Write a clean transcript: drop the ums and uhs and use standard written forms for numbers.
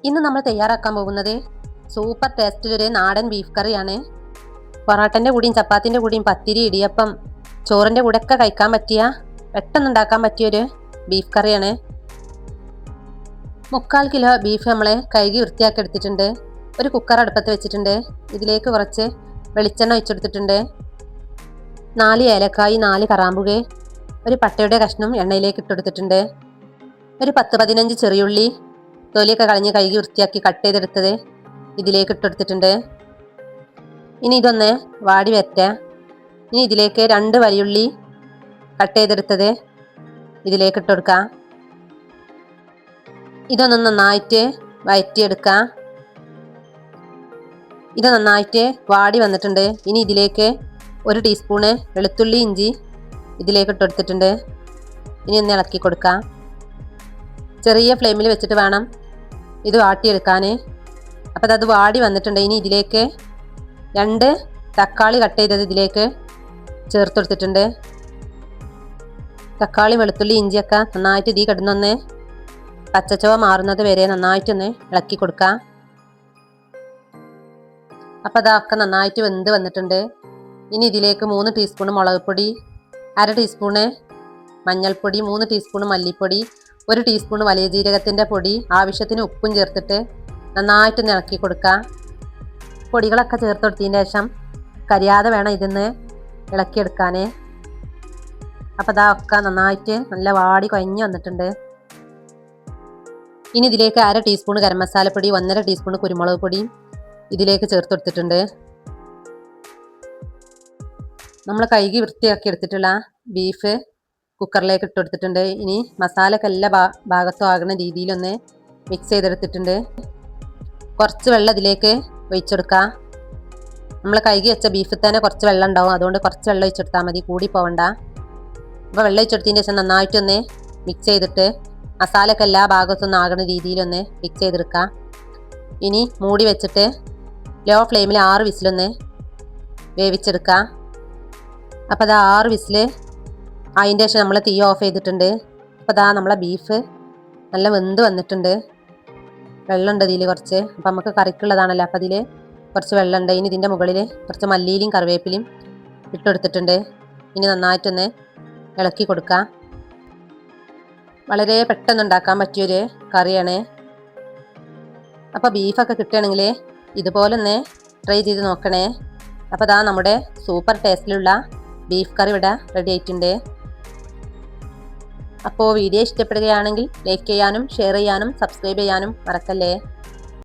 ഇന്ന് നമ്മൾ തയ്യാറാക്കാൻ പോകുന്നത് സൂപ്പർ ടേസ്റ്റിലൊരു നാടൻ ബീഫ് കറിയാണ്. പൊറോട്ടൻ്റെ കൂടിയും ചപ്പാത്തിൻ്റെ കൂടിയും പത്തിരി, ഇടിയപ്പം, ചോറിൻ്റെ കൂടെ ഒക്കെ കഴിക്കാൻ പറ്റിയ പെട്ടെന്നുണ്ടാക്കാൻ പറ്റിയൊരു ബീഫ് കറിയാണ്. 3/4 കിലോ ബീഫ് നമ്മൾ കഴുകി വൃത്തിയാക്കി എടുത്തിട്ടുണ്ട്. ഒരു കുക്കർ അടുപ്പത്ത് വെച്ചിട്ടുണ്ട്. ഇതിലേക്ക് കുറച്ച് വെളിച്ചെണ്ണ ഒഴിച്ചെടുത്തിട്ടുണ്ട്. 4 ഏലക്കായി, 4 കറാമ്പുക, ഒരു പട്ടയുടെ കഷ്ണം എണ്ണയിലേക്ക് ഇട്ടെടുത്തിട്ടുണ്ട്. ഒരു 10-15 ചെറിയുള്ളി തൊലിയൊക്കെ കളഞ്ഞ് കഴുകി വൃത്തിയാക്കി കട്ട് ചെയ്തെടുത്തത് ഇതിലേക്ക് ഇട്ടെടുത്തിട്ടുണ്ട്. ഇനി ഇതൊന്ന് വാടി വരട്ടെ. ഇനി ഇതിലേക്ക് 2 വലിയുള്ളി കട്ട് ചെയ്തെടുത്തത് ഇതിലേക്ക് ഇട്ടെടുക്കാം. ഇതൊന്ന് നന്നായിട്ട് വഴറ്റിയെടുക്കാം. ഇത് നന്നായിട്ട് വാടി വന്നിട്ടുണ്ട്. ഇനി ഇതിലേക്ക് 1 ടീസ്പൂണ് വെളുത്തുള്ളി ഇഞ്ചി ഇതിലേക്ക് ഇട്ടെടുത്തിട്ടുണ്ട്. ഇനി ഒന്ന് ഇളക്കി കൊടുക്കാം. ചെറിയ ഫ്ലെയിമിൽ വെച്ചിട്ട് വേണം ഇത് വാട്ടിയെടുക്കാൻ. അപ്പോൾ അത് വാടി വന്നിട്ടുണ്ട്. ഇനി ഇതിലേക്ക് 2 തക്കാളി കട്ട് ചെയ്തത് ഇതിലേക്ക് ചേർത്ത് കൊടുത്തിട്ടുണ്ട്. തക്കാളി, വെളുത്തുള്ളി, ഇഞ്ചിയൊക്കെ നന്നായിട്ട് ഇതിൽ കിടന്നൊന്ന് പച്ചച്ചോവ മാറുന്നത് വരെ നന്നായിട്ടൊന്ന് ഇളക്കി കൊടുക്കാം. അപ്പോൾ അതൊക്കെ നന്നായിട്ട് വെന്ത് വന്നിട്ടുണ്ട്. ഇനി ഇതിലേക്ക് 3 ടീസ്പൂൺ മുളക് പൊടി, 1/2 ടീസ്പൂണ് മഞ്ഞൾപ്പൊടി, 3 ടീസ്പൂൺ മല്ലിപ്പൊടി, 1 ടീസ്പൂൺ വലിയ ജീരകത്തിൻ്റെ പൊടി, ആവശ്യത്തിന് ഉപ്പും ചേർത്തിട്ട് നന്നായിട്ട് ഇളക്കി കൊടുക്കുക. പൊടികളൊക്കെ ചേർത്ത് കൊടുത്തതിന് ശേഷം കരിയാതെ വേണം ഇതിന്ന് ഇളക്കിയെടുക്കാൻ. അപ്പോൾ അതൊക്കെ നന്നായിട്ട് നല്ല വാടി കുഴഞ്ഞ് വന്നിട്ടുണ്ട്. ഇനി ഇതിലേക്ക് 1/2 ടീസ്പൂൺ ഗരം മസാലപ്പൊടി, 1.5 ടീസ്പൂൺ കുരുമുളക് പൊടിയും ഇതിലേക്ക് ചേർത്ത് കൊടുത്തിട്ടുണ്ട്. നമ്മൾ കഴുകി വൃത്തിയാക്കി എടുത്തിട്ടുള്ള ബീഫ് കുക്കറിലേക്ക് ഇട്ട് കൊടുത്തിട്ടുണ്ട്. ഇനി മസാലയൊക്കെ എല്ലാ ഭാഗത്തും ആകുന്ന രീതിയിലൊന്ന് മിക്സ് ചെയ്തെടുത്തിട്ടുണ്ട്. കുറച്ച് വെള്ളം ഇതിലേക്ക് ഒഴിച്ചെടുക്കുക. നമ്മൾ കഴുകി വെച്ച ബീഫിൽ തന്നെ കുറച്ച് വെള്ളം ഉണ്ടാവും, അതുകൊണ്ട് കുറച്ച് വെള്ളം ഒഴിച്ചെടുത്താൽ മതി, കൂടി പോവണ്ട. അപ്പോൾ വെള്ളം ഒഴിച്ചെടുത്തതിന് ശേഷം നന്നായിട്ടൊന്ന് മിക്സ് ചെയ്തിട്ട് മസാലയൊക്കെ എല്ലാ ഭാഗത്തും ആകുന്ന രീതിയിലൊന്ന് മിക്സ് ചെയ്തെടുക്കുക. ഇനി മൂടി വെച്ചിട്ട് ലോ ഫ്ലെയിമിൽ 6 വിസിലൊന്ന് വേവിച്ചെടുക്കുക. അപ്പോൾ അത് 6 വിസിൽ അതിൻ്റെ ശേഷം നമ്മൾ തീ ഓഫ് ചെയ്തിട്ടുണ്ട്. അപ്പോൾ അതാ നമ്മളെ ബീഫ് നല്ല വെന്ത് വന്നിട്ടുണ്ട്. വെള്ളമുണ്ട് ഇതിൽ കുറച്ച്, അപ്പോൾ നമുക്ക് കറിക്കുള്ളതാണല്ലോ, അപ്പോൾ അതിൽ കുറച്ച് വെള്ളമുണ്ട്. ഇനി ഇതിൻ്റെ മുകളിൽ കുറച്ച് മല്ലിയിലും കറിവേപ്പിലയും ഇട്ടെടുത്തിട്ടുണ്ട്. ഇനി നന്നായിട്ടൊന്ന് ഇളക്കി കൊടുക്കാം. വളരെ പെട്ടെന്ന് ഉണ്ടാക്കാൻ പറ്റിയൊരു കറിയാണ്. അപ്പോൾ ബീഫൊക്കെ കിട്ടുകയാണെങ്കിൽ ഇതുപോലെ ഒന്ന് ട്രൈ ചെയ്ത് നോക്കണേ. അപ്പോൾ അതാ നമ്മുടെ സൂപ്പർ ടേസ്റ്റിലുള്ള ബീഫ് കറി ഇവിടെ റെഡി ആയിട്ടുണ്ട്. അപ്പോൾ വീഡിയോ ഇഷ്ടപ്പെടുകയാണെങ്കിൽ ലൈക്ക് ചെയ്യാനും ഷെയർ ചെയ്യാനും സബ്സ്ക്രൈബ് ചെയ്യാനും മറക്കല്ലേ.